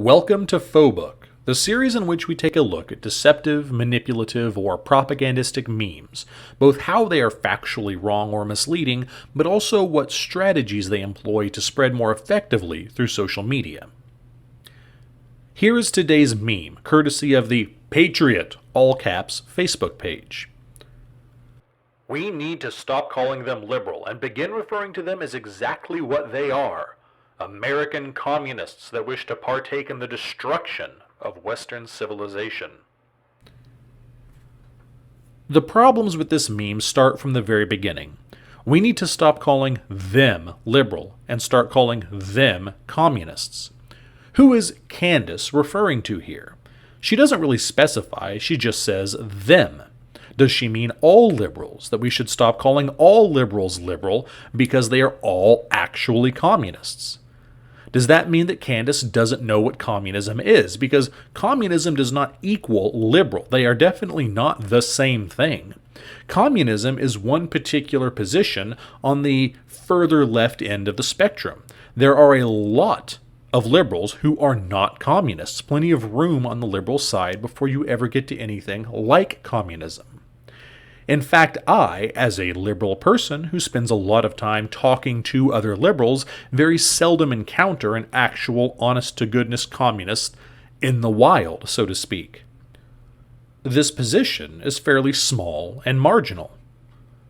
Welcome to Phobook, the series in which we take a look at deceptive, manipulative, or propagandistic memes, both how they are factually wrong or misleading, but also what strategies they employ to spread more effectively through social media. Here is today's meme, courtesy of the Patriot, all caps, Facebook page. We need to stop calling them liberal and begin referring to them as exactly what they are. American communists that wish to partake in the destruction of Western civilization. The problems with this meme start from the very beginning. We need to stop calling them liberal and start calling them communists. Who is Candace referring to here? She doesn't really specify, she just says them. Does she mean all liberals, that we should stop calling all liberals liberal because they are all actually communists? Does that mean that Candace doesn't know what communism is? Because communism does not equal liberal. They are definitely not the same thing. Communism is one particular position on the further left end of the spectrum. There are a lot of liberals who are not communists. Plenty of room on the liberal side before you ever get to anything like communism. In fact, I, as a liberal person who spends a lot of time talking to other liberals, very seldom encounter an actual honest-to-goodness communist in the wild, so to speak. This position is fairly small and marginal.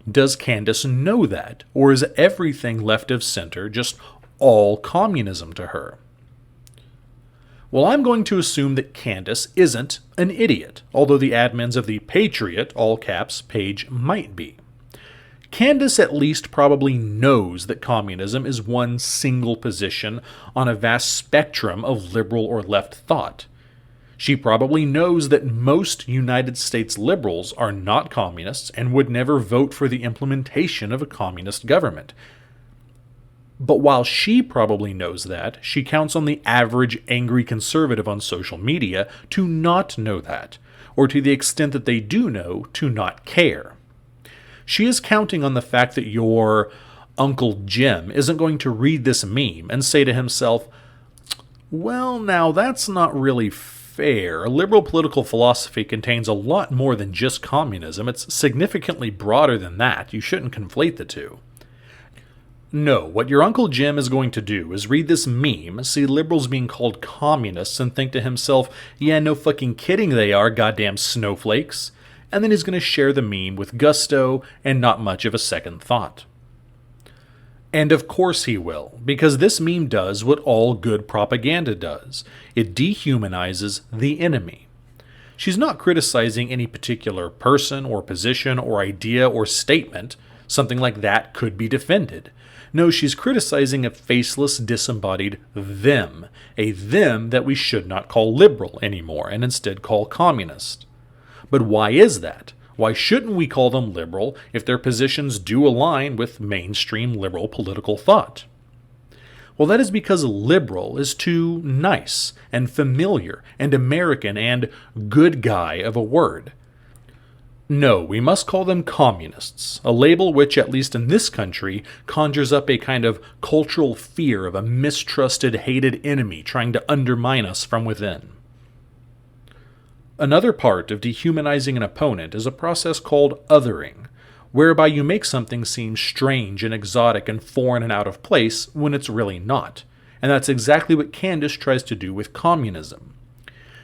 Does Candace know that, or is everything left of center just all communism to her? Well, I'm going to assume that Candace isn't an idiot, although the admins of the Patriot, all caps, page might be. Candace at least probably knows that communism is one single position on a vast spectrum of liberal or left thought. She probably knows that most United States liberals are not communists and would never vote for the implementation of a communist government. But while she probably knows that, she counts on the average angry conservative on social media to not know that, or to the extent that they do know, to not care. She is counting on the fact that your Uncle Jim isn't going to read this meme and say to himself, well, now that's not really fair. Liberal political philosophy contains a lot more than just communism. It's significantly broader than that. You shouldn't conflate the two. No, what your Uncle Jim is going to do is read this meme, see liberals being called communists, and think to himself, yeah, no fucking kidding they are, goddamn snowflakes. And then he's going to share the meme with gusto and not much of a second thought. And of course he will, because this meme does what all good propaganda does. It dehumanizes the enemy. She's not criticizing any particular person or position or idea or statement. Something like that could be defended. No, she's criticizing a faceless, disembodied them. A them that we should not call liberal anymore, and instead call communist. But why is that? Why shouldn't we call them liberal if their positions do align with mainstream liberal political thought? Well, that is because liberal is too nice and familiar and American and good guy of a word. No, we must call them communists, a label which, at least in this country, conjures up a kind of cultural fear of a mistrusted, hated enemy trying to undermine us from within. Another part of dehumanizing an opponent is a process called othering, whereby you make something seem strange and exotic and foreign and out of place when it's really not. And that's exactly what Candace tries to do with communism.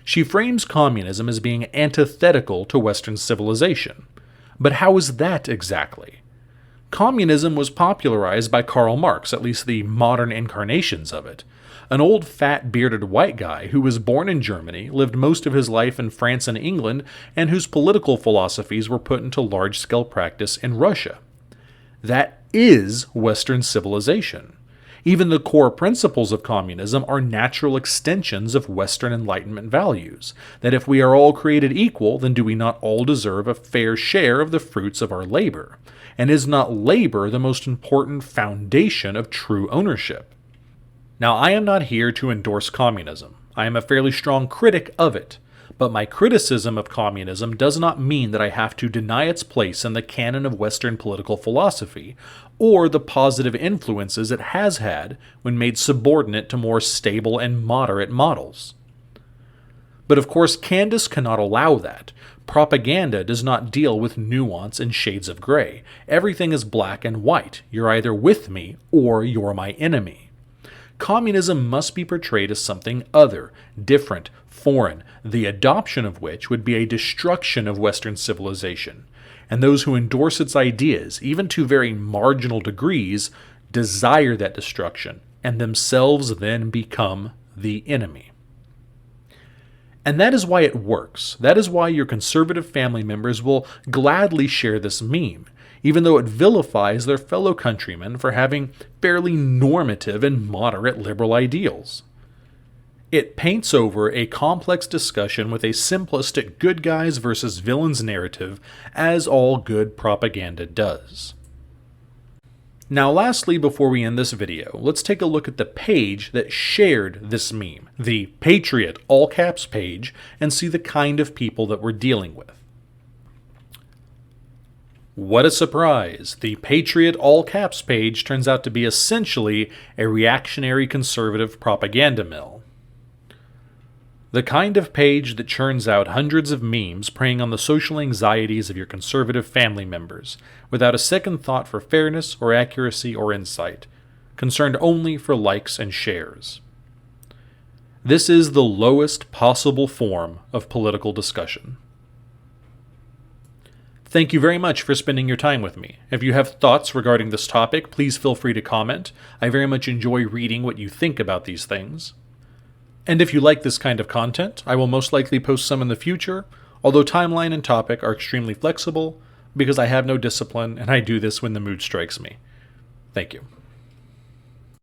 She frames communism as being antithetical to Western civilization. But how is that exactly? Communism was popularized by Karl Marx, at least the modern incarnations of it. An old, fat, bearded white guy who was born in Germany, lived most of his life in France and England, and whose political philosophies were put into large-scale practice in Russia. That is Western civilization. Even the core principles of communism are natural extensions of Western Enlightenment values, that if we are all created equal, then do we not all deserve a fair share of the fruits of our labor? And is not labor the most important foundation of true ownership? Now, I am not here to endorse communism. I am a fairly strong critic of it. But my criticism of communism does not mean that I have to deny its place in the canon of Western political philosophy, or the positive influences it has had when made subordinate to more stable and moderate models. But of course, Candace cannot allow that. Propaganda does not deal with nuance and shades of gray. Everything is black and white. You're either with me or you're my enemy. Communism must be portrayed as something other, different, foreign, the adoption of which would be a destruction of Western civilization. And those who endorse its ideas, even to very marginal degrees, desire that destruction, and themselves then become the enemy. And that is why it works. That is why your conservative family members will gladly share this meme, even though it vilifies their fellow countrymen for having fairly normative and moderate liberal ideals. It paints over a complex discussion with a simplistic good guys versus villains narrative, as all good propaganda does. Now lastly, before we end this video, let's take a look at the page that shared this meme, the Patriot all caps page, and see the kind of people that we're dealing with. What a surprise! The Patriot all caps page turns out to be essentially a reactionary conservative propaganda mill. The kind of page that churns out hundreds of memes preying on the social anxieties of your conservative family members, without a second thought for fairness or accuracy or insight, concerned only for likes and shares. This is the lowest possible form of political discussion. Thank you very much for spending your time with me. If you have thoughts regarding this topic, please feel free to comment. I very much enjoy reading what you think about these things. And if you like this kind of content, I will most likely post some in the future, although timeline and topic are extremely flexible because I have no discipline and I do this when the mood strikes me. Thank you.